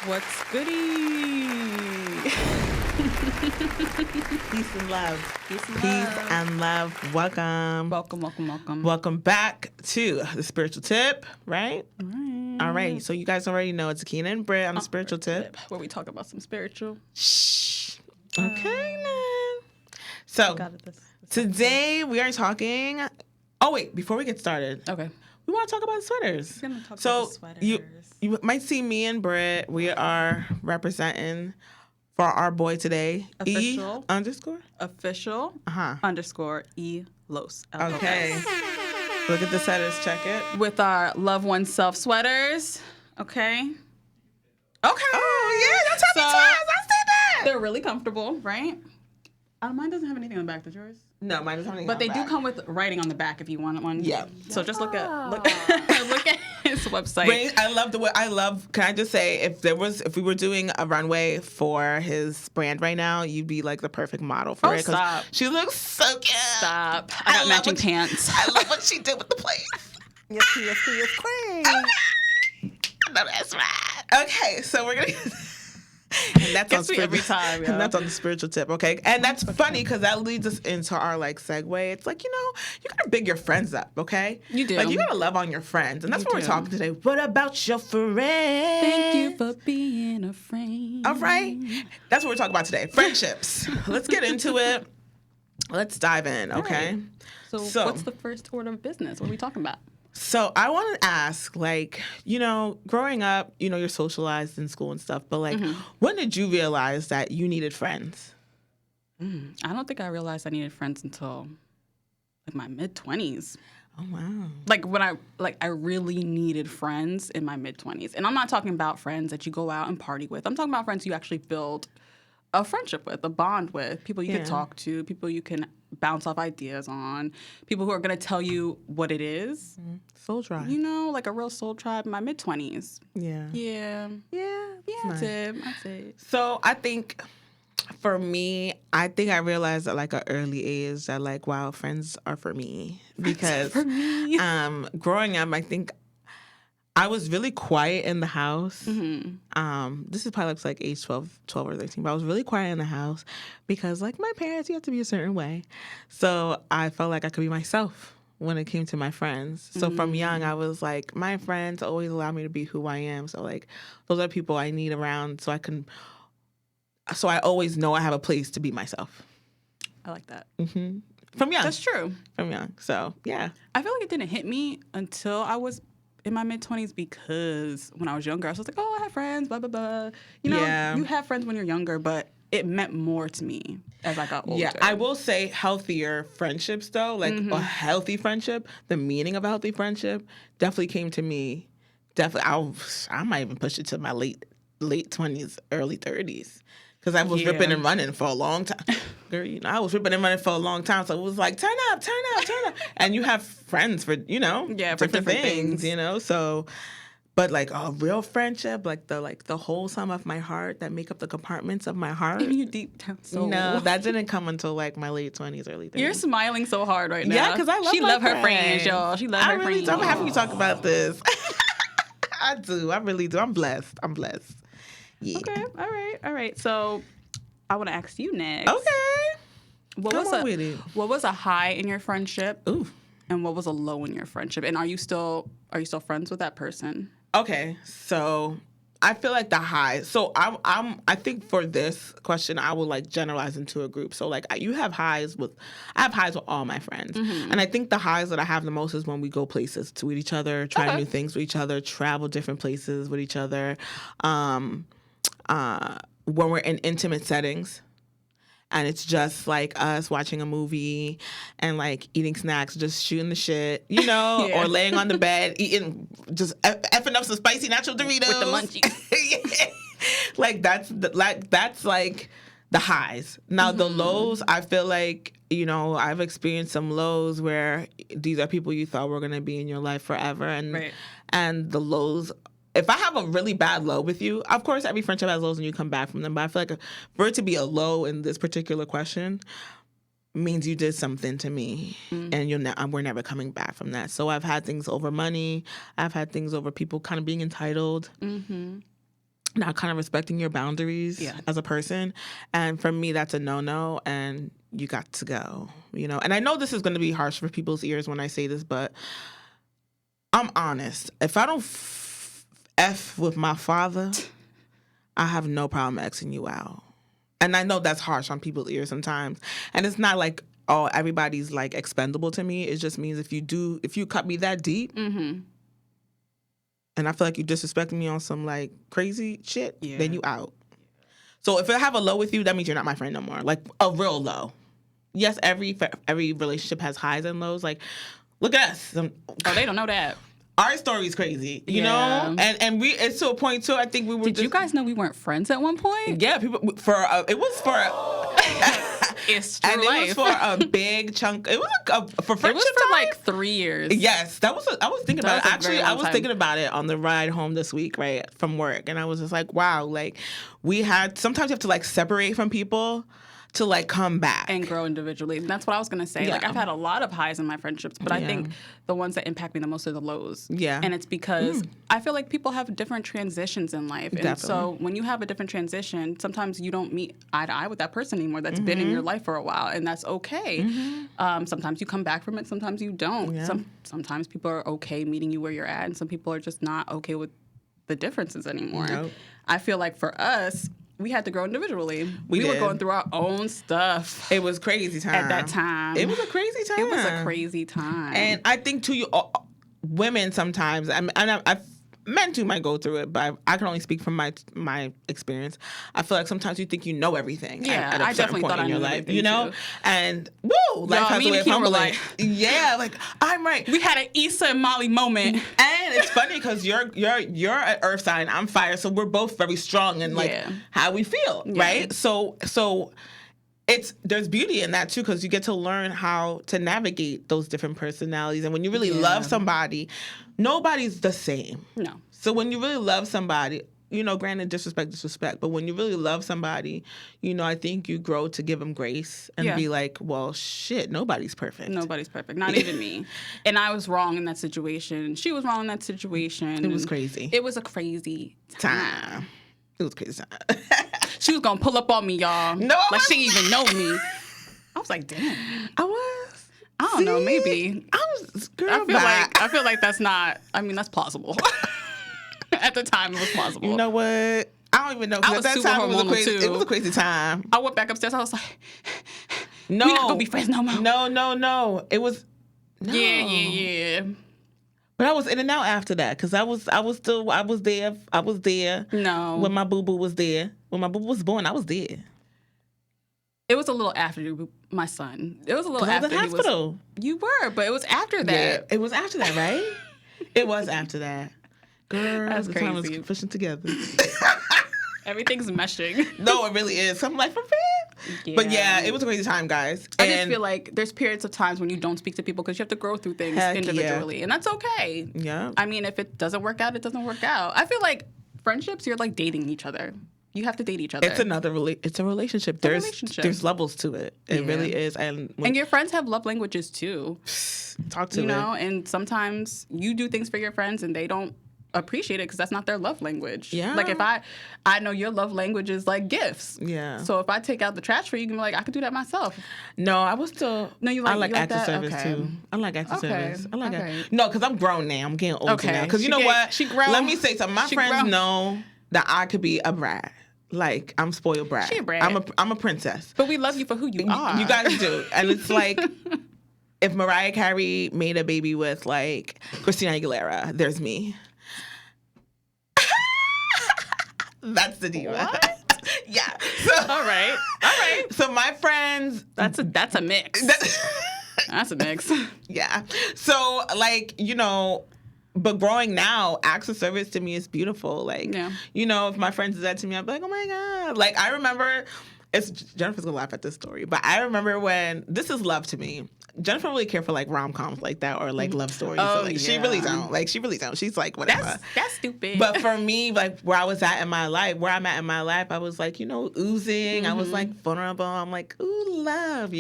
What's goody? Peace and love. Peace and Peace love. and love. Welcome. Welcome. Welcome back to the Spiritual Tip, right? All right. So you guys already know it's Akina and Britt on the Spiritual Tip. Where we talk about some spiritual. Shh. Okay, then. So Got it. This today we are talking. Oh wait, before we get started, Okay. we want to talk about sweaters. We're gonna talk So about the sweaters. you might see me and Britt. We are representing for our boy today. Official. E underscore. Official underscore E Los. L-O-S. Okay. Look at the setters. Check it. With our Love Oneself sweaters. Okay. Okay. Oh yeah, don't tell me twice. I said that. They're really comfortable, right? Mine doesn't have anything on the back. Does yours? No, mine is only. But they do come with writing on the back if you want one. Yeah. So just look at his website. Wait, I love the way. Can I just say, if we were doing a runway for his brand right now, you'd be like the perfect model for Oh, it. 'Cause stop. She looks so cute. Stop. I got love matching what she- pants. I love what she did with the place. Yes, queen. No, that's right. Okay, so we're gonna. And that's Gets me every time, yo. And that's on the spiritual tip, okay? And that's funny because that leads us into our segue. It's like, you gotta big your friends up, okay? You do. Like you gotta love on your friends, and that's You what we're do. talking today. What about your friends? Thank you for being a friend. All right, that's what we're talking about today. Friendships. Let's get into it. Let's dive in, okay? right. So what's the first order of business? What are we talking about? So I want to ask, growing up, you're socialized in school and stuff, but when did you realize that you needed friends? I don't think I realized I needed friends until my mid-20s. Oh wow. When I really needed friends in my mid-20s. And I'm not talking about friends that you go out and party with. I'm talking about friends you actually build a friendship with, a bond with, people you can talk to, people you can bounce off ideas on, people who are going to tell you what it is. Soul tribe. Like a real soul tribe in my mid-20s. Yeah. Yeah. Yeah. That's it. That's it. So I think for me, I realized at an early age that wow, friends are for me. Because For me. growing up, I think I was really quiet in the house. Mm-hmm. This is probably age 12 or 13, but I was really quiet in the house because my parents, you have to be a certain way. So I felt like I could be myself when it came to my friends. So from young, I was my friends always allow me to be who I am. So those are people I need around so I always know I have a place to be myself. I like that. From young. That's true. From young. So yeah. I feel like it didn't hit me until I was in my mid-20s because when I was younger, I was like, oh, I have friends, blah, blah, blah. Yeah. You have friends when you're younger, but it meant more to me as I got older. Yeah, I will say healthier friendships, though. A healthy friendship, the meaning of a healthy friendship definitely came to me. Definitely, I might even push it to my late 20s, early 30s. Because I was ripping and running for a long time. Girl, I was ripping and running for a long time. So it was turn up. And you have friends for, for different things. things. So, but a real friendship, the whole sum of my heart that make up the compartments of my heart. In your deep down soul. No, that didn't come until my late 20s, early 30s. You're smiling so hard right now. Yeah, because I love She my love her friends, y'all. She love her really friends. do. I'm happy you talk about this. I do. I really do. I'm blessed. Yeah. Okay, all right. So I want to ask you next. Okay. What Come was on with it. What was a high in your friendship? Ooh. And what was a low in your friendship? And are you still friends with that person? Okay. So I feel the high. So I think for this question, I will generalize into a group. So I have highs with all my friends. And I think the highs that I have the most is when we go places with each other, try new things with each other, travel different places with each other. When we're in intimate settings and it's just us watching a movie and like eating snacks, just shooting the shit, you know, Yeah. or laying on the bed eating, just effing up some spicy nacho Doritos With the munchies. that's like the highs. Now the lows, I feel like, you know, I've experienced some lows where these are people you thought were going to be in your life forever, and Right. and the lows. If I have a really bad low with you, of course every friendship has lows and you come back from them. But I feel like for it to be a low in this particular question means you did something to me, and we're never coming back from that. So I've had things over money. I've had things over people kind of being entitled. not kind of respecting your boundaries Yeah. as a person. And for me, that's a no-no, and you got to go, you know? And I know this is going to be harsh for people's ears when I say this, but I'm honest. If I don't F with my father, I have no problem Xing you out. And I know that's harsh on people's ears sometimes. And it's not like, oh, everybody's like expendable to me. It just means if you cut me that deep, and I feel like you disrespecting me on some like crazy shit, then you out. So if I have a low with you, that means you're not my friend no more. Like a real low. Yes, every relationship has highs and lows. Like, look at us. Oh, they don't know that. Our story's crazy, you know, and it's to a point too. I think we were. Did you guys know we weren't friends at one point? Yeah, people it was for. It's true and life. It was for a big chunk. It was for friendship. It was for time? like 3 years. Yes, I was thinking about it. was a Actually, very I long was time. thinking about it on the ride home this week, right, from work, and I was just like, wow, like sometimes you have to like separate from people to like come back And grow individually. And that's what I was going to say. Yeah. Like, I've had a lot of highs in my friendships, but I think the ones that impact me the most are the lows. Yeah. And it's because I feel like people have different transitions in life. And so when you have a different transition, sometimes you don't meet eye to eye with that person anymore that's been in your life for a while. And that's okay. Sometimes you come back from it. Sometimes you don't. Yeah. Sometimes people are okay meeting you where you're at. And some people are just not okay with the differences anymore. Nope. I feel like for us, we had to grow individually. We were did. going through our own stuff It was crazy time at that time. It was a crazy time. It was a crazy time. And I think too, women sometimes. Men too might go through it, but I can only speak from my experience. I feel like sometimes you think you know everything. Yeah, at a I certain definitely point thought in I your knew life, everything, you know. too. And woo, life has me a way and of Kim were humbling. like- Yeah, like I'm right. we had an Issa and Molly moment. And it's funny because you're an earth sign, I'm fire, so we're both very strong in like Yeah. how we feel, right? So there's beauty in that too, because you get to learn how to navigate those different personalities. And when you really love somebody, nobody's the same. No. So when you really love somebody, you know, granted, disrespect, but when you really love somebody, you know, I think you grow to give them grace and be like, well, shit, nobody's perfect. Nobody's perfect, not even me. And I was wrong in that situation. She was wrong in that situation. It was crazy. It was a crazy time. It was crazy time. She was gonna pull up on me, y'all. No, like she didn't even know me. I was like, damn. I was. I don't know, maybe. I was. Girl, I feel like that's not. I mean, that's plausible. At the time, it was plausible. You know what? I don't even know. 'Cause I at was that super time, hormonal, too. It was a crazy time. I went back upstairs. I was like, No, we not gonna be friends no more. No. It was. No. Yeah. But I was in and out after that because I was there. No. When my boo boo was there. When my boo boo was born, I was there. It was a little after my son. It was a little 'Cause I was after in he was. hospital. You were, but it was after that. Yeah, it was after that, right? It was after that. Girl, That's the time was crazy. pushing together. Everything's meshing. No, it really is. I'm like, for real? But yeah, it was a crazy time, guys. I just feel like there's periods of times when you don't speak to people because you have to grow through things Heck individually, and that's okay. Yeah. I mean, if it doesn't work out, it doesn't work out. I feel like friendships, you're like dating each other. You have to date each other. It's it's a relationship. There's levels to it. It really is. And your friends have love languages too. talk to You it. know, and sometimes you do things for your friends and they don't appreciate it because that's not their love language. Yeah. Like if I know your love language is like gifts. Yeah. So if I take out the trash for you, you can be like, I could do that myself. No, I was still. No, you I like- like you like active that? service Okay. too. I like active Okay. service. I like Okay. it. No, because I'm grown now. I'm getting older Okay. now. Because you She know get- what? she grown. Let me say something. My She friends grown. know that I could be a brat. Like I'm spoiled brat. She a brat. I'm a princess. But we love you for who you are. You guys do, and it's like. If Mariah Carey made a baby with like Christina Aguilera, there's me. That's the diva. What? Yeah. So, All right. so my friends. That's a mix. That's a mix. Yeah. So like, you know, but growing now, acts of service to me is beautiful. Like, Yeah. you know, if my friends did that to me, I'd be like, oh my God. Like, I remember, Jennifer's gonna laugh at this story, but I remember when, this is love to me. Jennifer really care for like rom-coms like that or like love stories. Oh, So, like, she really don't. Like she really don't. She's like whatever. That's stupid. But for me, like where I'm at in my life, I was like, oozing. I was like vulnerable. I'm like, ooh, love,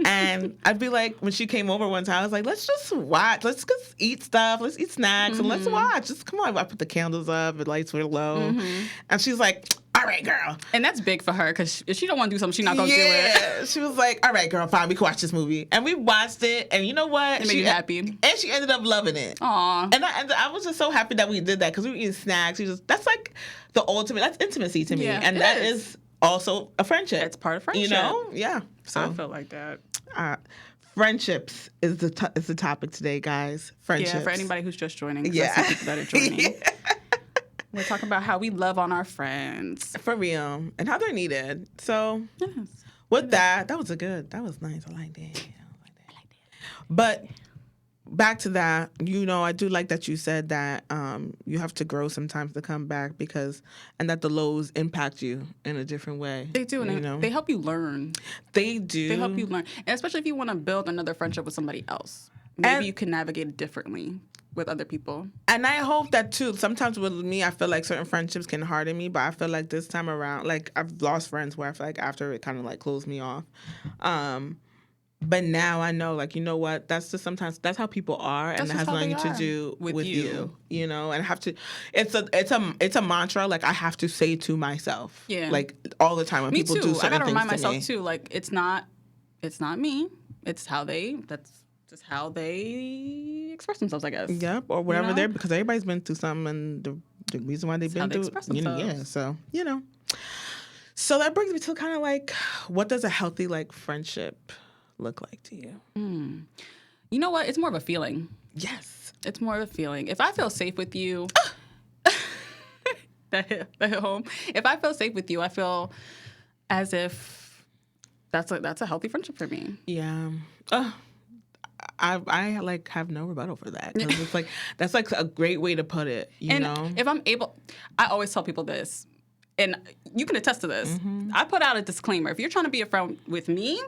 And I'd be like, when she came over one time, I was like, let's just watch. Let's just eat stuff. Let's eat snacks and let's watch. Just come on. I put the candles up. The lights were low. And she's like, all right, girl. And that's big for her because if she don't want to do something, she's not going to do it. Yeah. She was like, all right, girl, fine. We can watch this movie. And we watched it. And you know what? It made you happy. And she ended up loving it. Aw. And I was just so happy that we did that because we were eating snacks. That's like the ultimate. That's intimacy to me. Yeah, and that is also a friendship. It's part of friendship. Yeah. So I feel like that. friendships is the topic today, guys. Friendships. Yeah, for anybody who's just joining. 'Cause Yeah. I see people that are joining. Yeah. We're talking about how we love on our friends. For real. And how they're needed. So Yes. with that was that was nice. I like that. But back to that, I do like that you said that you have to grow sometimes to come back and that the lows impact you in a different way. They do, and they help you learn. They do. They help you learn, and especially if you want to build another friendship with somebody else. Maybe you can navigate it differently with other people. And I hope that too. Sometimes with me, I feel like certain friendships can harden me, but I feel like this time around, like I've lost friends where I feel like after it kind of like closed me off. But now I know, like, you know what? That's just sometimes that's how people are, and it has nothing to do with you. And I have to. It's a mantra. Like I have to say to myself, like all the time when people do certain things. I gotta remind to myself me. too. Like it's not me. It's how they. That's just how they express themselves, I guess. Yep, or whatever they're because everybody's been through something, and the reason why they've been through, yeah. So so that brings me to kind of like, what does a healthy like friendship look like to you? You know what? It's more of a feeling. Yes, it's more of a feeling. If I feel safe with you, that hit home. If I feel safe with you, I feel as if that's a healthy friendship for me. Yeah. I like have no rebuttal for that. 'Cause it's like that's like a great way to put it. You know, if I'm able, I always tell people this, and you can attest to this. I put out a disclaimer: if you're trying to be a friend with me,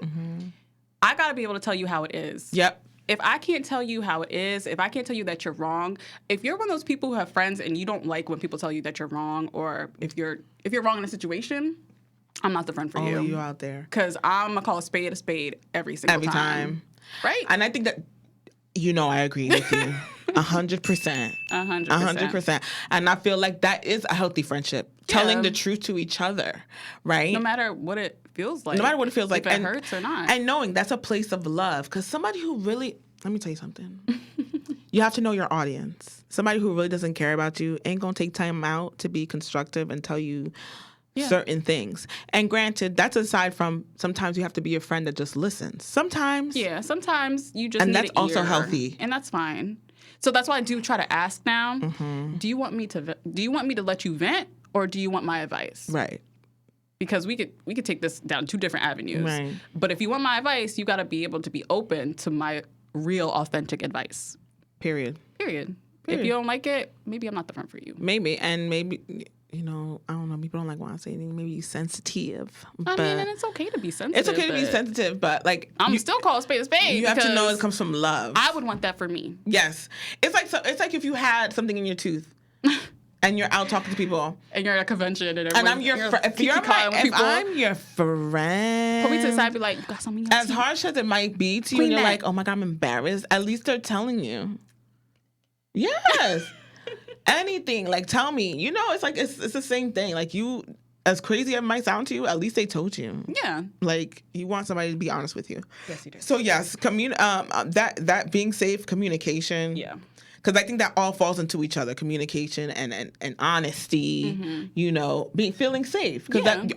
I got to be able to tell you how it is. Yep. If I can't tell you how it is, if I can't tell you that you're wrong, if you're one of those people who have friends and you don't like when people tell you that you're wrong, or if you're wrong in a situation, I'm not the friend for you. All you out there. Because I'm gonna call a spade every single time. Right. And I think that I agree with you 100%. 100%. And I feel like that is a healthy friendship. Yeah. Telling the truth to each other, right? No matter what it feels like. No matter what it feels like. If it hurts or not. And knowing that's a place of love. Because somebody who really, let me tell you something. You have to know your audience. Somebody who really doesn't care about you ain't going to take time out to be constructive and tell you certain things. And granted, that's aside from sometimes you have to be a friend that just listens. Sometimes. Yeah, sometimes you just and need that's an also ear, healthy. And that's fine. So that's why I do try to ask now, do you want me to let you vent, or do you want my advice? Right. Because we could take this down two different avenues. Right. But if you want my advice, you got to be able to be open to my real, authentic advice. Period. If you don't like it, maybe I'm not the friend for you. Maybe. And maybe, I don't know. People don't like when I say anything. Maybe you're sensitive. I mean, and it's okay to be sensitive. It's okay to be sensitive, but like I'm still call a spade a spade. You have to know it comes from love. I would want that for me. Yes. It's like if you had something in your tooth and you're out talking to people. And you're at a convention and I'm your friend. If I'm your friend. Put me to the side and be like, you got something else? As harsh as it might be to you, and you're like, oh my God, I'm embarrassed. At least they're telling you. Yes. Anything. Like, tell me. It's like, it's the same thing. Like, you, as crazy as it might sound to you, at least they told you. Yeah. Like, you want somebody to be honest with you. Yes, you do. So, yes, that being safe, communication. Yeah. Because I think that all falls into each other, communication and honesty, feeling safe. Because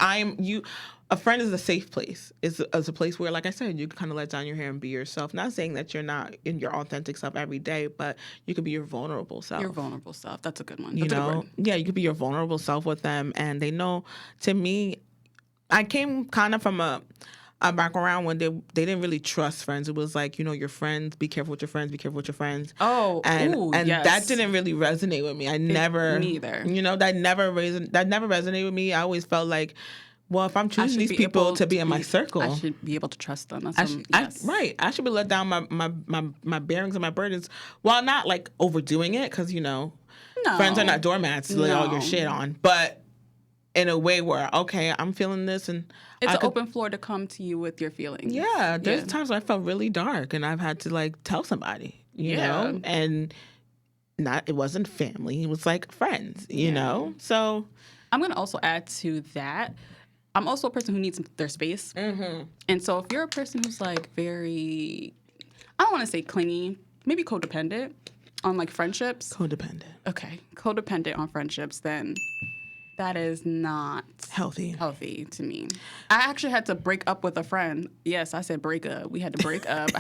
a friend is a safe place. It's a place where, like I said, you can kind of let down your hair and be yourself. Not saying that you're not in your authentic self every day, but you could be your vulnerable self. Your vulnerable self. That's a good one. That's a good word. Yeah, you could be your vulnerable self with them. And they know, to me, I came kind of from a background when they didn't really trust friends. It was like, your friends, be careful with your friends, be careful with your friends. Oh, and yes. That didn't really resonate with me. Me either. That never resonated with me. I always felt like Well, if I'm I choosing should these be people able to be in my circle, I should be able to trust them. That's yes. right. I should be let down my bearings and my burdens while not like overdoing it because, No. friends are not doormats to lay all your No. shit on. But in a way where, okay, I'm feeling this and It's I an could- open floor to come to you with your feelings. Yeah, there's times where I felt really dark and I've had to like tell somebody, you know? And it wasn't family, it was like friends, you know? So I'm going to also add to that. I'm also a person who needs their space. Mm-hmm. And so if you're a person who's like very, I don't want to say clingy, maybe codependent on like friendships. codependent. Okay. Codependent on friendships, then that is not Healthy. to me. I actually had to break up with a friend. Yes, I said break up. We had to break up.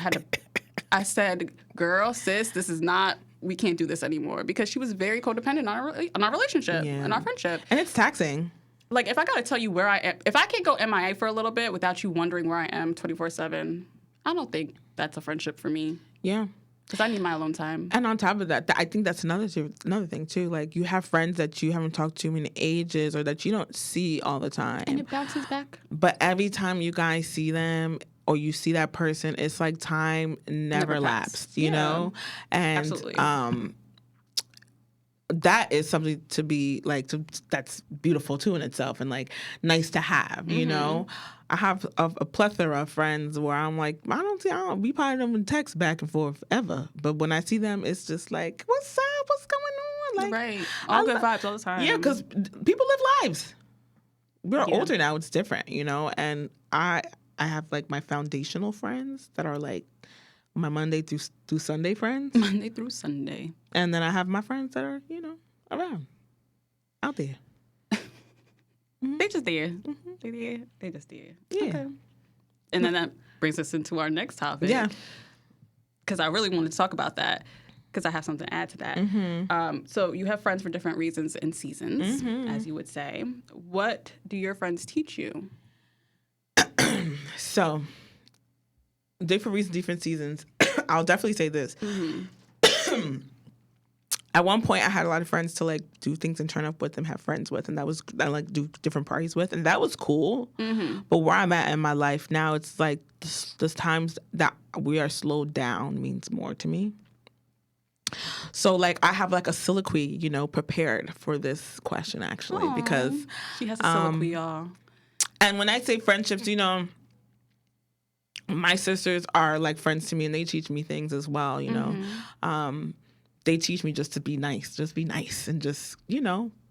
I said, girl, sis, this is not, we can't do this anymore because she was very codependent on our relationship and our friendship. And it's taxing. Like, if I got to tell you where I am, if I can't go MIA for a little bit without you wondering where I am 24/7, I don't think that's a friendship for me Yeah. because I need my alone time. And on top of that, I think that's another thing too. Like you have friends that you haven't talked to in ages or that you don't see all the time. And it bounces back. But every time you guys see them or you see that person, it's like time never lapsed, you know? And Absolutely. that is something to be like that's beautiful too in itself and like nice to have, you know. I have a plethora of friends where I'm like, we probably don't even text back and forth ever, but when I see them, it's just like, what's up, what's going on, like Right. All good vibes all the time. yeah, because people live lives. We're older now; it's different, you know. And I have like my foundational friends that are like my Monday through Sunday friends. Monday through Sunday. And then I have my friends that are, around, out there. They just there. They just there. Yeah. Okay. And then that brings us into our next topic. Yeah. Because I really wanted to talk about that because I have something to add to that. So you have friends for different reasons and seasons, as you would say. What do your friends teach you? So, different reasons, different seasons. I'll definitely say this. At one point, I had a lot of friends to like do things and turn up with and have friends with, and I like do different parties with, and that was cool. But where I'm at in my life now, it's like the times that we are slowed down means more to me. So like I have like a soliloquy, prepared for this question actually because She has a soliloquy, y'all. and when I say friendships, my sisters are like friends to me and they teach me things as well, they teach me just to be nice and just,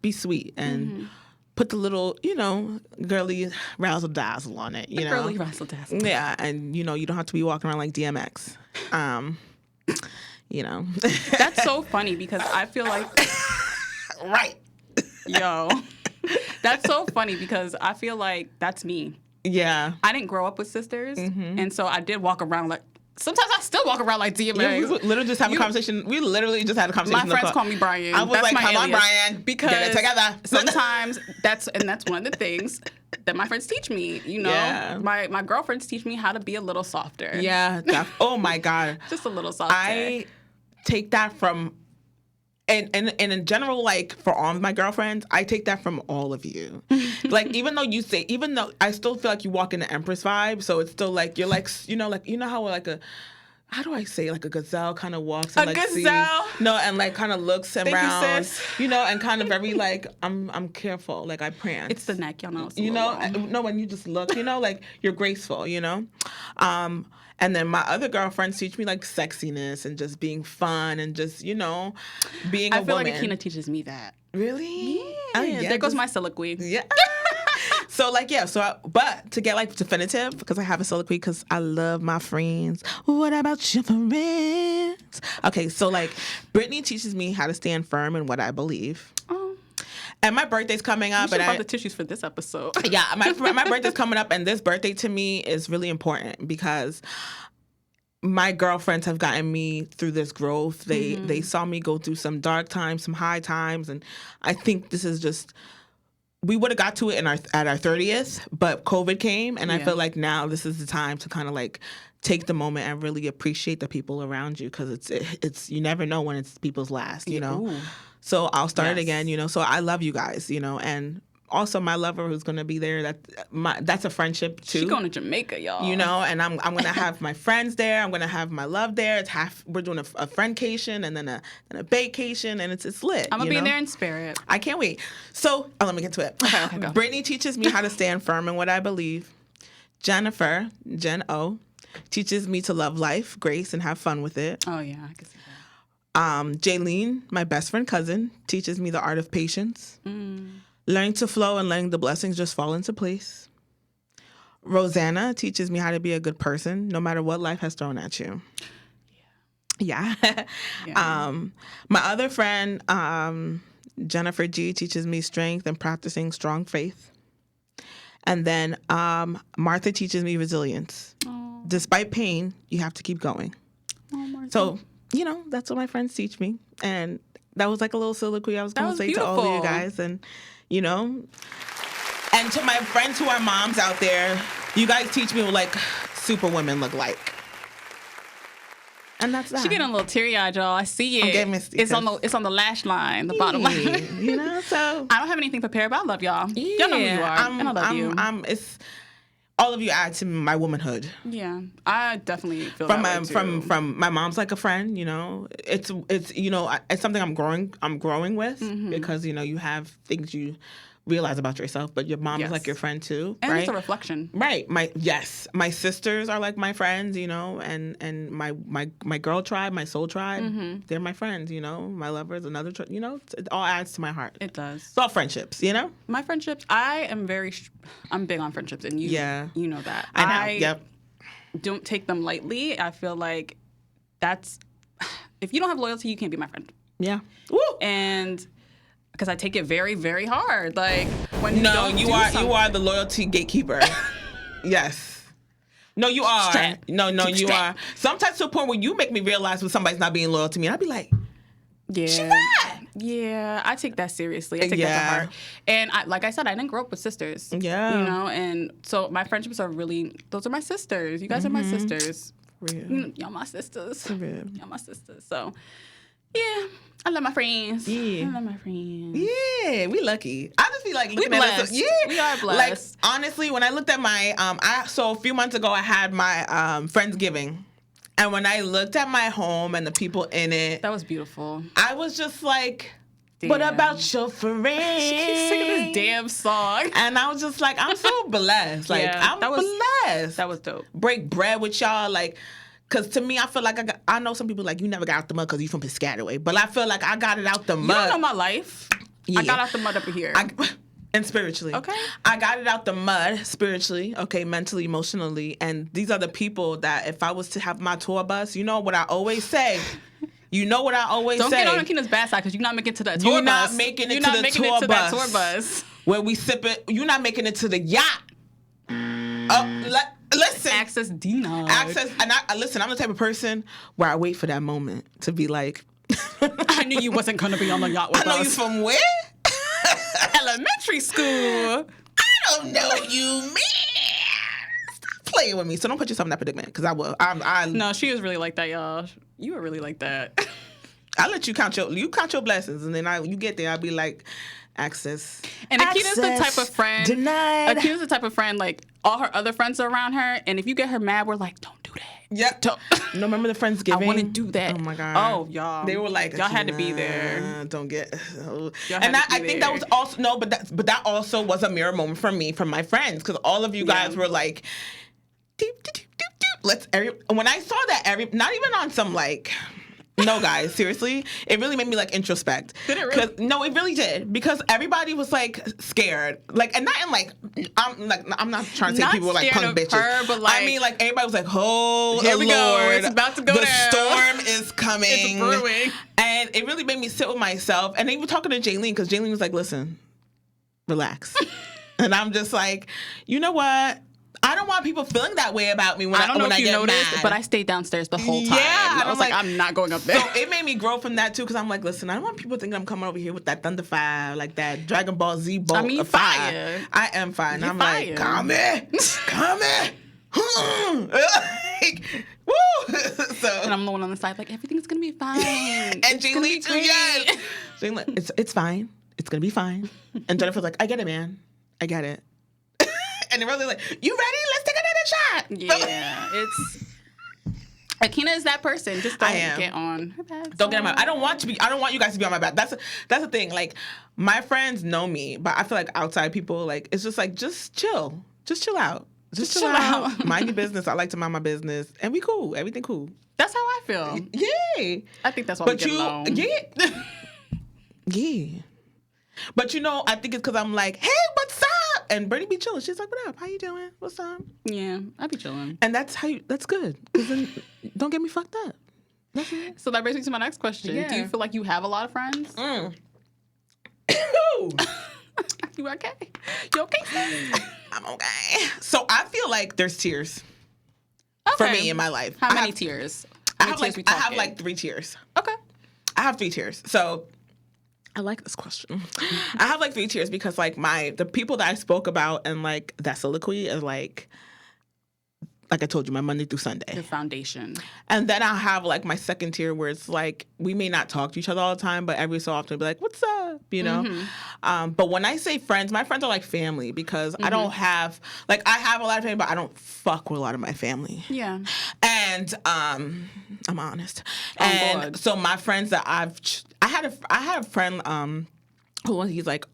be sweet and put the little, girly razzle dazzle on it, Girly razzle dazzle. Yeah, and you don't have to be walking around like DMX. That's so funny because I feel like Right. Yo. That's so funny because I feel like that's me. Yeah. I didn't grow up with sisters, and so I did walk around like. Sometimes I still walk around like DMX. Yeah, we literally just have a conversation. We literally just had a conversation. My friends call me Brian. I was that's like, my "Come on, alias. Brian, because get it together." Sometimes that's one of the things that my friends teach me. Yeah. My girlfriends teach me how to be a little softer. Yeah. Oh my God. Just a little softer. I take that from, and in general, like for all of my girlfriends, I take that from all of you. Like even though I still feel like you walk in the Empress vibe, so it's still like you're like how like how do I say like a gazelle kind of walks and A like gazelle? sees, no, and like kind of looks around, you, sis. And kind of very like I'm careful, like I prance. It's the neck, y'all know. It's a You little know, long. no, when you just look, like you're graceful, and then my other girlfriends teach me like sexiness and just being fun and just, being a I feel woman. like Akina teaches me that. Really? Yeah. Oh, yeah. There goes Just- my soliloquy. Yeah. So like, yeah, but to get like definitive, because I have a soliloquy because I love my friends. What about your friends? Okay, so like Brittany teaches me how to stand firm in what I believe. Oh, And my birthday's coming I up, should and have brought the tissues for this episode. yeah, my birthday's coming up, and this birthday to me is really important because my girlfriends have gotten me through this growth. They saw me go through some dark times, some high times, and I think this is just. We would have got to it at our 30th, but COVID came, and I feel like now this is the time to kind of like take the moment and really appreciate the people around you because it's you never know when it's people's last, Ooh. So I'll start it Yes. again, So I love you guys, and also my lover who's gonna be there. That's a friendship too. She going to Jamaica, y'all. You know, and I'm gonna have my friends there. I'm gonna have my love there. We're doing a friendcation and then a vacation, and it's lit. I'm gonna be there in spirit. I can't wait. So let me get to it. Okay, go. Brittany teaches me how to stand firm in what I believe. Jennifer, Jen O, teaches me to love life, grace, and have fun with it. Oh yeah, I can see that. Jaylene, my best friend cousin, teaches me the art of patience. Learning to flow and letting the blessings just fall into place. Rosanna teaches me how to be a good person, no matter what life has thrown at you. Yeah. My other friend, Jennifer G, teaches me strength and practicing strong faith. And then Martha teaches me resilience. Aww. Despite pain, you have to keep going. Oh, Martha. So, that's what my friends teach me. And that was like a little soliloquy I was going to say beautiful. to all of you guys. And, and to my friends who are moms out there, you guys teach me what like super women look like. And that's that. She getting a little teary-eyed, y'all. I see it. I'm getting misty. It's on the lash line, the bottom line. So I don't have anything prepared, but I love y'all. Y'all know who you are, and I love you. It's all of you add to my womanhood. Yeah, I definitely feel from that way too. From my mom's like a friend. It's it's something I'm growing with because you have things you realize about yourself, but your mom is like your friend too, and right? it's a reflection, right? My sisters are like my friends, and my girl tribe, my soul tribe, they're my friends, my lovers, another tribe, it all adds to my heart. It does. It's all friendships, My friendships, I'm big on friendships, and you know that. I know. Yep. Don't take them lightly. I feel like if you don't have loyalty, you can't be my friend. Yeah. Woo! And because I take it very, very hard. Like when you are the loyalty gatekeeper. Yes. No, you are. Strap. No, you are. Sometimes to a point where you make me realize when somebody's not being loyal to me, and I'd be like, yeah, she's not. Yeah, I take that seriously. I take that to heart. And like I said, I didn't grow up with sisters. Yeah. And so my friendships are those are my sisters. You guys are my sisters. Real. Y'all my sisters. Real. Y'all my sisters. So yeah, I love my friends. Yeah. I love my friends. Yeah, we lucky. I just be like looking we at blessed. us. Yeah, we are blessed. Like honestly, when I looked at my so a few months ago I had my Friendsgiving, and when I looked at my home and the people in it, that was beautiful. I was just like, damn. What about your friends? She keeps singing this damn song, and I was just like, I'm so blessed. Like I'm blessed. That was dope. Break bread with y'all, like. Because to me, I feel like I know some people like, you never got out the mud because you from Piscataway. But I feel like I got it out the mud. You don't know my life. Yeah. I got out the mud up here. And spiritually. Okay. I got it out the mud spiritually, okay, mentally, emotionally. And these are the people that if I was to have my tour bus, you know what I always say? Don't get on Akina's bad side because you're not making it to that tour bus. You're not making it to the that tour bus. Where we sip it. You're not making it to the yacht. Listen. Access denied. And listen, I'm the type of person where I wait for that moment to be like. I knew you wasn't going to be on the yacht with us. I know you from where? Elementary school. I don't know you, man. Stop playing with me. So don't put yourself in that predicament, because I will. No, she was really like that, y'all. You were really like that. I'll let you count your blessings, and then you get there, I'll be like, access. And Akina's the type of friend. Denied. Akina's the type of friend, like, all her other friends are around her, and if you get her mad, we're like, don't do that. Yep. Don't. No, remember the Friendsgiving? I want to do that. Oh my God. Oh, y'all. They were like, y'all had to be there. Don't get. I think that was also but that also was a mirror moment for me from my friends, because all of you guys were like, deep, deep, deep, deep. When I saw that, not even on some like. No, guys, seriously, it really made me like introspect. Did it really? No, it really did, because everybody was like scared, like, and not in like I'm not trying to say people were like punk bitches. Her, but like, I mean, like everybody was like, oh here we Lord, go, it's about to go the down. storm is coming, it's brewing, and it really made me sit with myself. And they were talking to Jaylene, because Jaylene was like, listen, relax, and I'm just like, you know what? I don't want people feeling that way about me when I get noticed, mad. but I stayed downstairs the whole time. Yeah, I was like, I'm not going up there. So it made me grow from that too, because I'm like, listen, I don't want people thinking I'm coming over here with that Thunder Fire, like that Dragon Ball Z bolt. I mean, fire. I am fire. And I'm fire. like, come here. Like, woo. So, and I'm the one on the side, like, everything's gonna be fine. And Jaylene too, yes. Jaylene, it's fine. it's gonna be fine. And Jennifer's like, I get it, man. I get it. And then Rosalie's like, you ready? Let's take another shot. Yeah, it's Akina is that person. Just don't get on her bad. Don't get on my. I don't want you guys to be on my back. That's the thing. Like, my friends know me, but I feel like outside people, like, it's just like, just chill out. Just chill out. Mind your business. I like to mind my business, and we cool. Everything cool. That's how I feel. Yeah. I think that's why we get along. Yeah. Yeah. But I think it's because I'm like, hey, what's up? And Bernie be chilling. She's like, what up? How you doing? What's up? Yeah, I be chilling. And that's good. Because then don't get me fucked up. So that brings me to my next question. Yeah. Do you feel like you have a lot of friends? You okay? You okay, sis? I'm okay. So I feel like there's tiers for me in my life. How many tiers? I have like 3 tiers. Okay. I have 3 tiers. So I like this question. I have like 3 tiers because like the people that I spoke about and like that soliloquy is like I told you, my Monday through Sunday. The foundation. And then I'll have like my second tier where it's like we may not talk to each other all the time, but every so often be like, what's up? But when I say friends, my friends are like family because I don't have I have a lot of family, but I don't fuck with a lot of my family. Yeah. And I'm honest. I'm bored. So my friends that I had a friend he's like,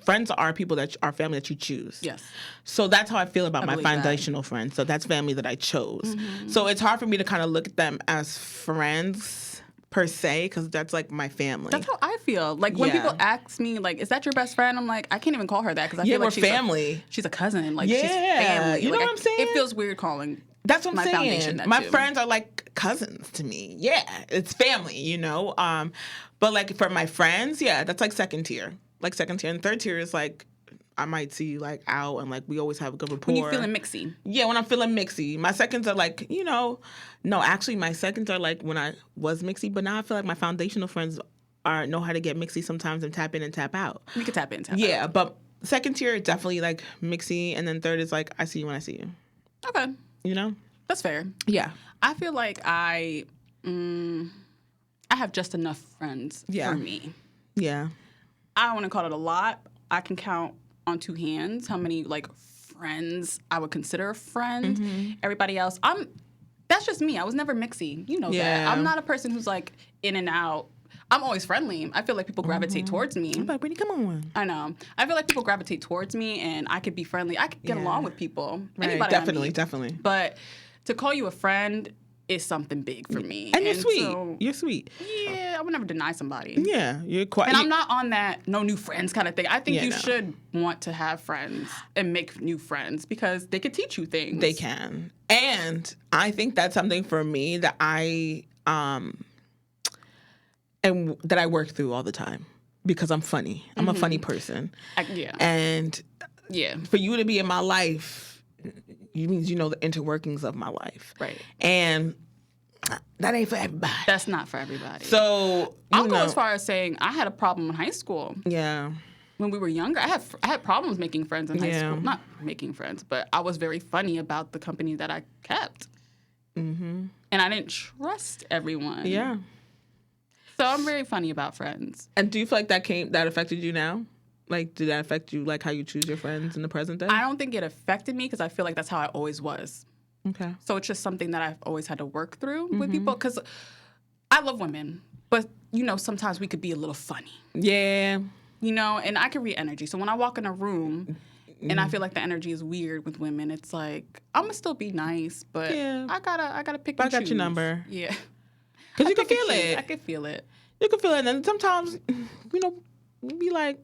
friends are people that are family that you choose. Yes. So that's how I feel about my believe that. foundational friends. So that's family that I chose. So it's hard for me to kind of look at them as friends per se because that's like my family. That's how I feel. Like when people ask me, like, is that your best friend? I'm like, I can't even call her that because I feel like we're family. She's a cousin. Like, she's family. You know what I'm saying? It feels weird calling. That's what I'm my saying. Foundation that my too. friends are like cousins to me. Yeah, it's family, But like for my friends, that's like second tier. Like second tier. And third tier is like I might see you like out and like we always have a good rapport. When you feeling mixy. Yeah, when I'm feeling mixy. My seconds are like, no, actually my seconds are like when I was mixy, but now I feel like my foundational friends know how to get mixy sometimes and tap in and tap out. We could tap in and tap out. Yeah, but second tier definitely like mixy, and then third is like I see you when I see you. Okay. That's fair. Yeah. I feel like I have just enough friends for me. Yeah. I don't want to call it a lot. I can count on 2 hands how many like friends I would consider a friend. Everybody else, that's just me. I was never mixy. You know that. I'm not a person who's like in and out. I'm always friendly. I feel like people gravitate towards me. I'm like, Brittany, come on. I know. I feel like people gravitate towards me and I could be friendly. I could get along with people. Right. Anybody I Definitely, meet. definitely. But to call you a friend is something big for me. And you're sweet. So, you're sweet. Yeah, I would never deny somebody. Yeah, you're quite. And I'm not on that no new friends kind of thing. I think you no. should want to have friends and make new friends because they could teach you things. They can. And I think that's something for me that I and that I work through all the time because I'm funny. I'm a funny person. And for you to be in my life, you means you know the interworkings of my life. Right. And that ain't for everybody. That's not for everybody. So I'll go as far as saying I had a problem in high school. Yeah. When we were younger, I had problems making friends in high school. Not making friends, but I was very funny about the company that I kept. And I didn't trust everyone. Yeah. So I'm very funny about friends. And do you feel like that affected you now? Like, did that affect you, like, how you choose your friends in the present day? I don't think it affected me because I feel like that's how I always was. Okay. So it's just something that I've always had to work through with people because I love women, but, sometimes we could be a little funny. Yeah. And I can read energy. So when I walk in a room and I feel like the energy is weird with women, it's like, I'm going to still be nice, but I gotta pick and choose. I got your number. Yeah. Because you can feel it. I can feel it. You can feel it. And sometimes, you be like,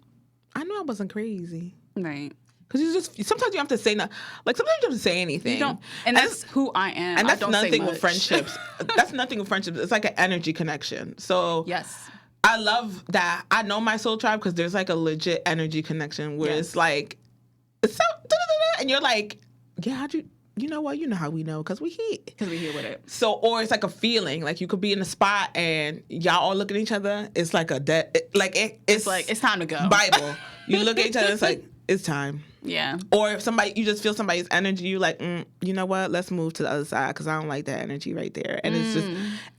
I knew I wasn't crazy. Right. Because sometimes you have to say, sometimes you don't have to say anything. You don't, and that's who I am. And that's I don't say nothing much. with friendships. That's nothing with friendships. It's like an energy connection. So yes. I love that. I know my soul tribe because there's like a legit energy connection where it's like, it's so, and you're like, yeah, how'd you, you know what? You know how we know because we here. Because we here with it. So, or it's like a feeling. Like you could be in a spot and y'all all look at each other. It's like a it's like, it's like, it's time to go. Bible. You look at each other, it's like, it's time. Yeah. Or if you just feel somebody's energy, you're like, you know what? Let's move to the other side because I don't like that energy right there. And it's just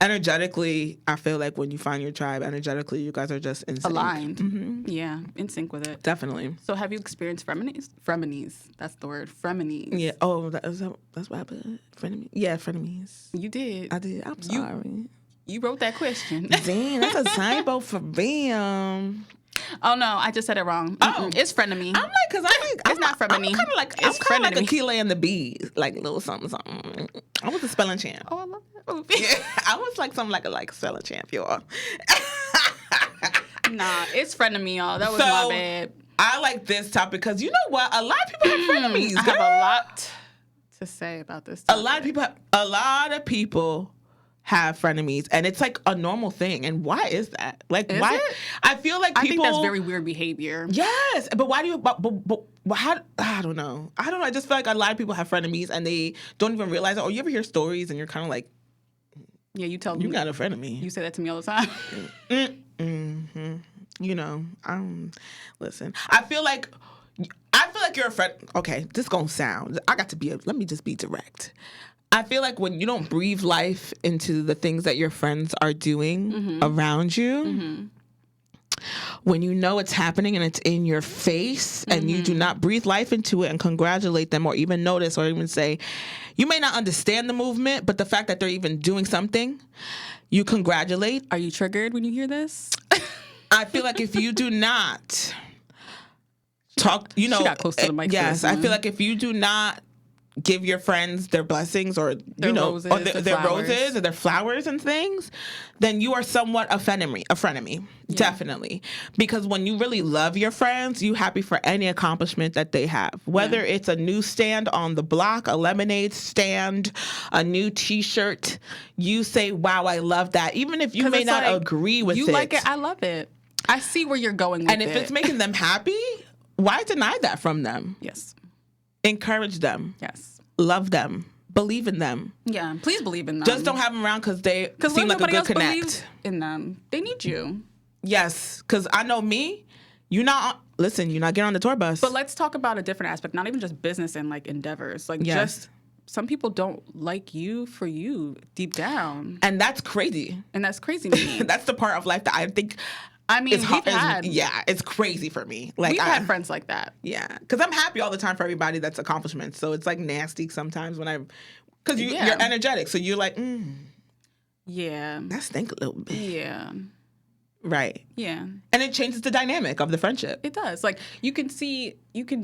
energetically, I feel like when you find your tribe, energetically, you guys are just in sync. Aligned. Yeah, in sync with it. Definitely. So have you experienced frenemies? Frenemies. That's the word. Frenemies. Yeah. Oh, that's what happened. Frenemies. Yeah, frenemies. You did. I did. I'm sorry. You wrote that question. Damn, that's a typo for them. Oh no, I just said it wrong. Oh. It's frenemy. I'm like, cause I'm not frenemy. I'm kind of like, It's I'm like frenemy. Akila and the Bees, like little something, something. I was a spelling champ. Oh, I love that movie. Yeah, I was like something like a spelling champ, y'all. Nah, it's frenemy, y'all. That was So, my bad. I like this topic because you know what? A lot of people have frenemies. I have girl. a lot to say about this. A lot of people have frenemies, and it's like a normal thing. And why is that? Like, Is why? it? I feel like I people. think that's very weird behavior. Yes, but why do you? But how? I don't know. I just feel like a lot of people have frenemies, and they don't even realize it. Or you ever hear stories, and you're kind of like, Yeah, you tell you me. got a frenemy. You say that to me all the time. Mm-hmm. You know, listen. I feel like you're a friend. Okay, this gonna sound. Let me just be direct. I feel like when you don't breathe life into the things that your friends are doing around you, when you know it's happening and it's in your face and you do not breathe life into it and congratulate them or even notice or even say, you may not understand the movement, but the fact that they're even doing something, you congratulate. Are you triggered when you hear this? I feel like if you do not talk, you know, She got close to the mic for yes, this I one. feel like if you do not give your friends their blessings or Their roses, or their their flowers. roses or their flowers and things, then you are somewhat a frenemy, definitely. Because when you really love your friends, you happy for any accomplishment that they have, whether it's a new stand on the block, a lemonade stand, a new T-shirt. You say, "Wow, I love that," even if you 'Cause may it's not like, agree with you it. like it. I love it. I see where you're going with And it. if it's making them happy, why deny that from them? Yes. Encourage them, Yes. love them, believe in them. Yeah. Please believe in them. Just don't have them around because they Because seem like a nobody good else connect. believes in them. They need you. Yes, because I know me. You're not getting on the tour bus. But let's talk about a different aspect, not even just business and like endeavors. Like Yes. just some people don't like you for you deep down. And that's crazy. And that's crazy to me. That's the part of life that I think I mean, is hard. we've It's crazy for me. Like we've had friends like that. Yeah, because I'm happy all the time for everybody that's accomplishments. So it's like nasty sometimes when because you're energetic. So you're like, Yeah. that stink a little bit. Yeah. Right. Yeah. And it changes the dynamic of the friendship. It does. Like you can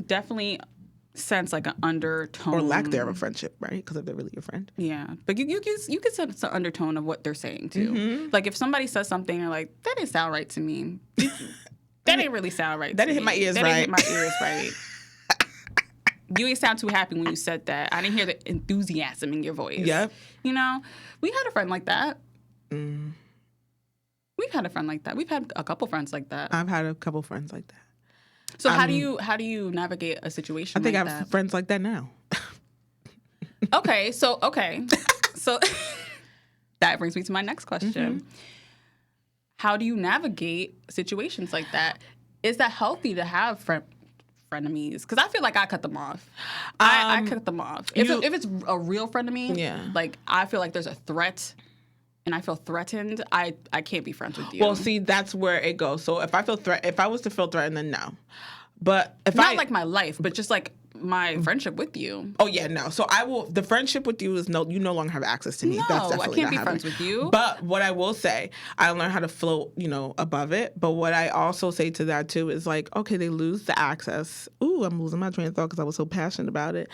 definitely sense like an undertone Or lack thereof of friendship, right? Because if they're really your friend. Yeah, but you can sense the undertone of what they're saying too. Mm-hmm. Like if somebody says something, you're like, that didn't sound right to me. That didn't really sound right. That to didn't hit me. my ears that right. Didn't hit my ears right. You ain't sound too happy when you said that. I didn't hear the enthusiasm in your voice. Yep. You know, we had a friend like that. We've had a friend like that. We've had a couple friends like that. I've had a couple friends like that. So how do you navigate a situation? I think like I have that? friends like that now. Okay, so that brings me to my next question. How do you navigate situations like that? Is that healthy to have frenemies? Because I feel like I cut them off. I cut them off. If it's a real frenemy, like I feel like there's a threat and I feel threatened, I can't be friends with you. Well, see, that's where it goes. So if I was to feel threatened, then no. But if not like my life, but just like my friendship with you. Oh yeah, no. So the friendship with you is you no longer have access to me. No, That's definitely I can't not be happening. friends with you. But what I will say, I learned how to float, above it. But what I also say to that too is like, okay, they lose the access. Ooh, I'm losing my train of thought because I was so passionate about it.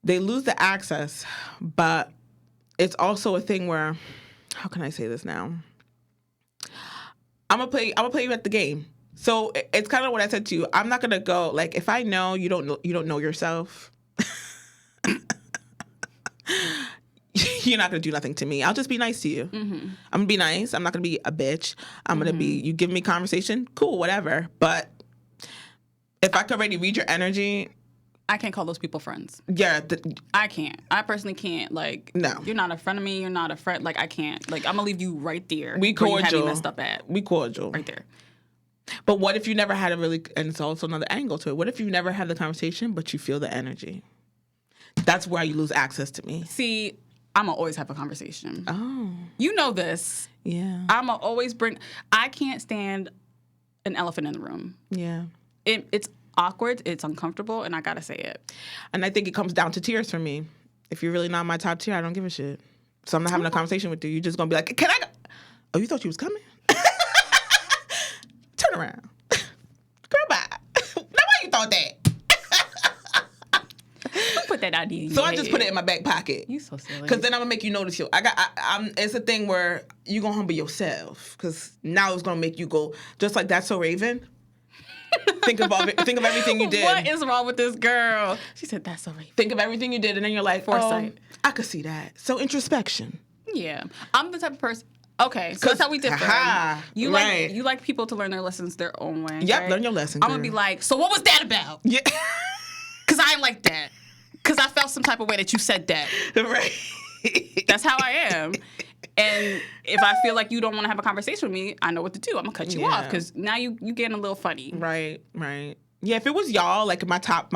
They lose the access, but it's also a thing where, how can I say this now? I'm gonna play you at the game. So it's kind of what I said to you. I'm not gonna go like if I know you don't know yourself. You're not gonna do nothing to me. I'll just be nice to you. I'm gonna be nice. I'm not gonna be a bitch. I'm gonna be. You give me conversation, cool, whatever. But if I could already read your energy, I can't call those people friends. yeah, I can't. I personally can't. Like, No. You're not a friend of me. You're not a friend. Like, I can't. Like, I'm gonna leave you right there. we where you had me cordial. messed up at. We cordial. Right there. But what if you never had and it's also another angle to it. What if you never had the conversation, but you feel the energy? That's where you lose access to me. See, I'm going to always have a conversation. Oh. You know this. Yeah. I'm going to always I can't stand an elephant in the room. Yeah. It's awkward, it's uncomfortable, and I got to say it. And I think it comes down to tears for me. If you're really not my top tier, I don't give a shit. So I'm not having a conversation with you. You're just going to be like, can I go? Oh, you thought you was coming? Turn around. Girl, bye. Now why you thought that? Don't put that idea in So your I just head. put it in my back pocket. You so silly. Because then I'm going to make you notice it's a thing where you going to humble yourself. Because now it's going to make you go, just like That's So Raven. Think of everything you did. What is wrong with this girl? She said, that's so right. Think of everything you did, and then you're like, Foresight. I could see that. So introspection. Yeah. I'm the type of person. Okay, so that's how we differ. Aha, You right. like people to learn their lessons their own way. Yep, right? learn your lesson, I'm going to girl. be like, so what was that about? Yeah. Because I ain't like that. Because I felt some type of way that you said that. Right. That's how I am. And if I feel like you don't want to have a conversation with me, I know what to do. I'm going to cut you off because now you getting a little funny. Right. Yeah, if it was y'all, like my top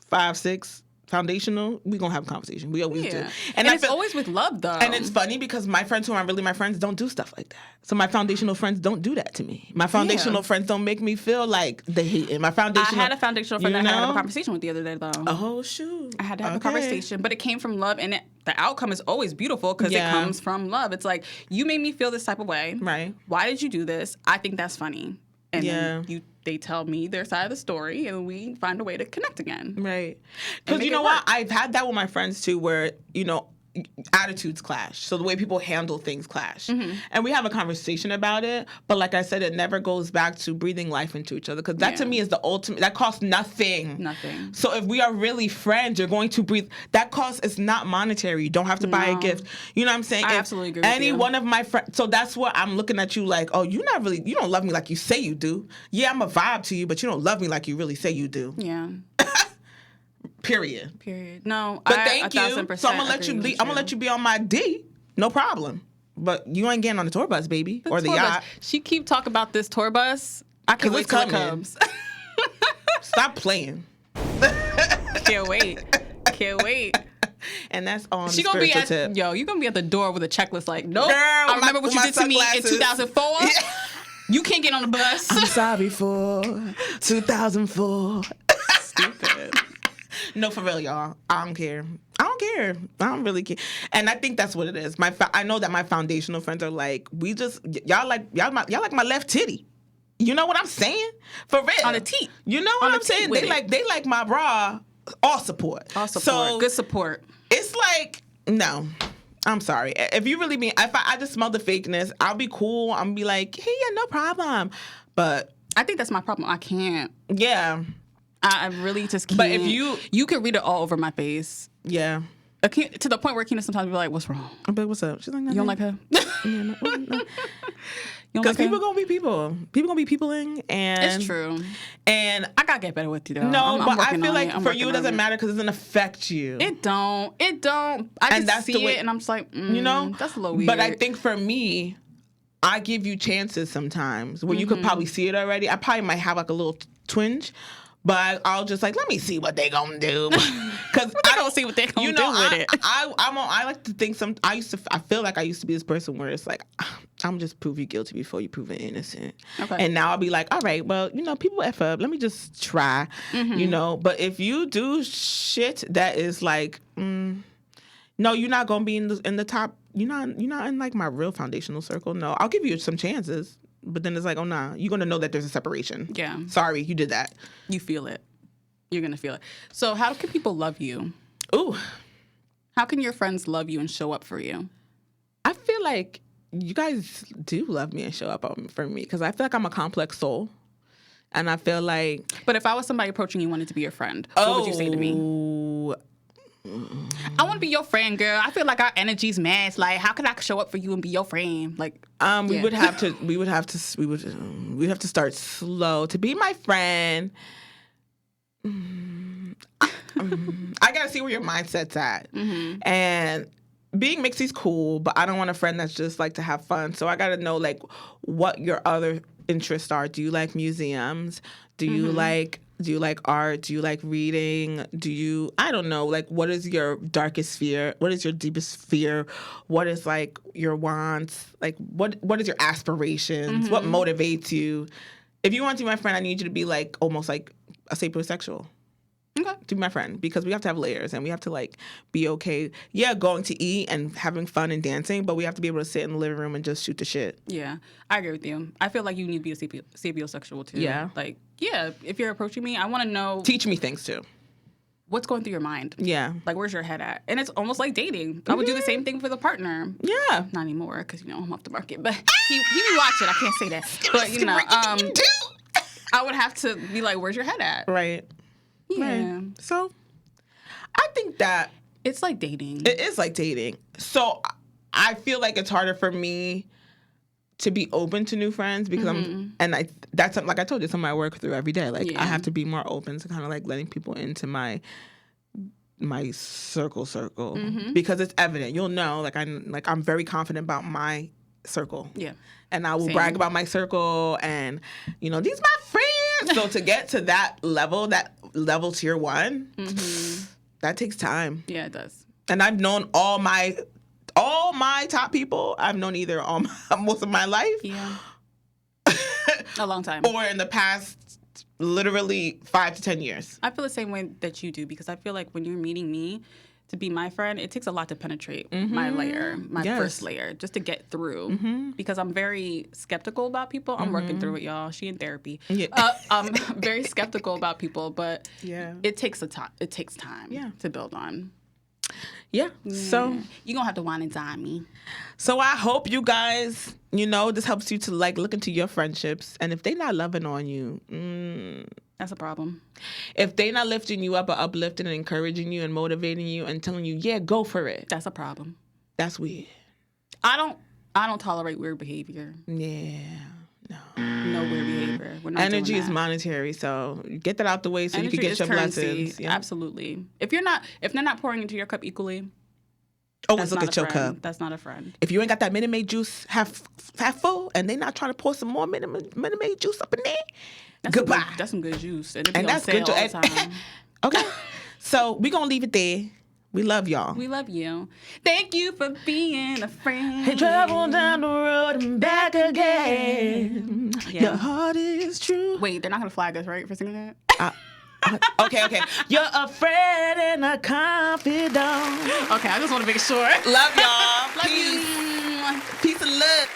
5, 6 foundational, we gonna have a conversation. We always do. And it's always with love, though. And it's funny because my friends who aren't really my friends don't do stuff like that. So my foundational friends don't do that to me. My foundational friends don't make me feel like they hate it. My I foundational... had a foundational friend that I had to have a conversation with the other day, though. Oh, shoot. I had to have a conversation, but it came from love, and the outcome is always beautiful because it comes from love. It's like, you made me feel this type of way. Right. Why did you do this? I think that's funny. And then they tell me their side of the story, and we find a way to connect again. Right. Because you know what? I've had that with my friends, too, where, attitudes clash. So the way people handle things clash. Mm-hmm. And we have a conversation about it. But like I said, it never goes back to breathing life into each other. Because that to me is the ultimate. That costs nothing. Nothing. So if we are really friends, you're going to breathe. That cost is not monetary. You don't have to buy a gift. You know what I'm saying? I absolutely agree with any you. one of my friends. So that's what I'm looking at you like, oh, you don't love me like you say you do. Yeah, I'm a vibe to you, but you don't love me like you really say you do. Yeah. Period. No, but thank you. 1,000% So I'm gonna let you be. I'm gonna let you be on my D. No problem. But you ain't getting on the tour bus, baby, or the tour yacht. bus. She keep talking about this tour bus. I can't wait till it comes. Stop playing. Can't wait. And that's on She the gonna be spiritual at tip. you gonna be at the door with a checklist like, nope. Girl, I remember what you did to me in sunglasses. 2004. Yeah. You can't get on the bus. I'm sorry for 2004. Stupid. No, for real, y'all. I don't care. I don't really care. And I think that's what it is. I know that my foundational friends are like, y'all like my left titty. You know what I'm saying? For real. On the teat. You know what I'm saying? They like my bra. All support. So good support. It's like, no. I'm sorry. If you really mean, if I just smell the fakeness, I'll be cool. I'm be like, hey, yeah, no problem. But I think that's my problem. I can't. Yeah. I really just can't. But if you could read it all over my face. Yeah. To the point where Keena sometimes be like, what's wrong? I'm like, what's up? She's like, you don't like her? Yeah, no. Because people gonna be people. People gonna be peopling, and it's true. And I gotta get better with you though. No, but I feel like for you it doesn't matter because it doesn't affect you. It don't. I just see it, and I'm just like, that's a little weird. But I think for me, I give you chances sometimes where you could probably see it already. I probably might have like a little twinge. But I'll just like, let me see what they gonna do. Because I don't see what they gonna do with it. I like to think I feel like I used to be this person where it's like, I'm just prove you guilty before you prove it innocent. Okay. And now I'll be like, all right, well, people F up. Let me just try, But if you do shit that is like, no, you're not gonna be in the top. You're not in like my real foundational circle. No, I'll give you some chances. But then it's like, oh, nah, you're going to know that there's a separation. Yeah. Sorry, you did that. You feel it. You're going to feel it. So how can people love you? Ooh. How can your friends love you and show up for you? I feel like you guys do love me and show up for me because I feel like I'm a complex soul. And I feel like... But if I was somebody approaching you wanted to be your friend, what would you say to me? I want to be your friend, girl. I feel like our energy's matched. Like, how can I show up for you and be your friend? Like, we would have to start slow to be my friend. I gotta see where your mindset's at, and being mixy's cool, but I don't want a friend that's just like to have fun. So I gotta know like what your other interests are. Do you like museums? Do you like art? Do you like reading? I don't know, like, what is your darkest fear? What is your deepest fear? What is like your wants? Like, what is your aspirations? What motivates you? If you want to be my friend, I need you to be like almost like a sapiosexual. Okay. To be my friend, because we have to have layers and we have to like be okay. Yeah, going to eat and having fun and dancing, but we have to be able to sit in the living room and just shoot the shit. Yeah, I agree with you. I feel like you need to be a sapiosexual too. Yeah. Like, yeah, if you're approaching me, I want to know Teach me things too. what's going through your mind. Yeah. Like, where's your head at? And it's almost like dating. I would do the same thing for the partner. Yeah. Not anymore, because, I'm off the market. But he be watching. I can't say that. But, I would have to be like, where's your head at? Right. Yeah. Right. So I think that It's like dating. it is like dating. So I feel like it's harder for me to be open to new friends because that's something, like I told you, something I work through every day. Like, Yeah. I have to be more open to kind of like letting people into my circle because it's evident. You'll know, I'm very confident about my circle. Yeah. And I will Same. brag about my circle and, these my friends. So to get to that level tier 1, that takes time. Yeah, it does. And I've known all my top people. I've known either most of my life Yeah. A long time. or in the past literally 5 to 10 years. I feel the same way that you do because I feel like when you're meeting me to be my friend, it takes a lot to penetrate my layer, my Yes. first layer, just to get through. Because I'm very skeptical about people. I'm working through it, y'all. She in therapy. Yeah. I'm very skeptical about people, but Yeah. it takes time. It takes time Yeah. to build on. Yeah. So You're gonna have to wine and dine me. So I hope you guys, this helps you to like look into your friendships. And if they not loving on you, That's a problem. if they not lifting you up or uplifting and encouraging you and motivating you and telling you, yeah, go for it, That's a problem. that's weird. I don't tolerate weird behavior. Yeah. No. No weird behavior. We're not Energy doing is that. monetary, so get that out the way so Energy you can get is your currency. blessings. Yeah. Absolutely. If they're not pouring into your cup equally, Always that's look not at a your friend. cup. That's not a friend. If you ain't got that Minute Maid juice half full and they not trying to pour some more Minute Maid juice up in there, That's goodbye. That's some good juice. And, it be And on that's sale good all to the time. Okay. So we gonna leave it there. We love y'all. We love you. Thank you for being a friend. Travel down the road and back again. Yeah. Your heart is true. Wait, they're not gonna flag us, right, for singing that? Okay. You're a friend and a confidant. Okay, I just want to make sure. Love y'all. Love Peace. you. Peace and love.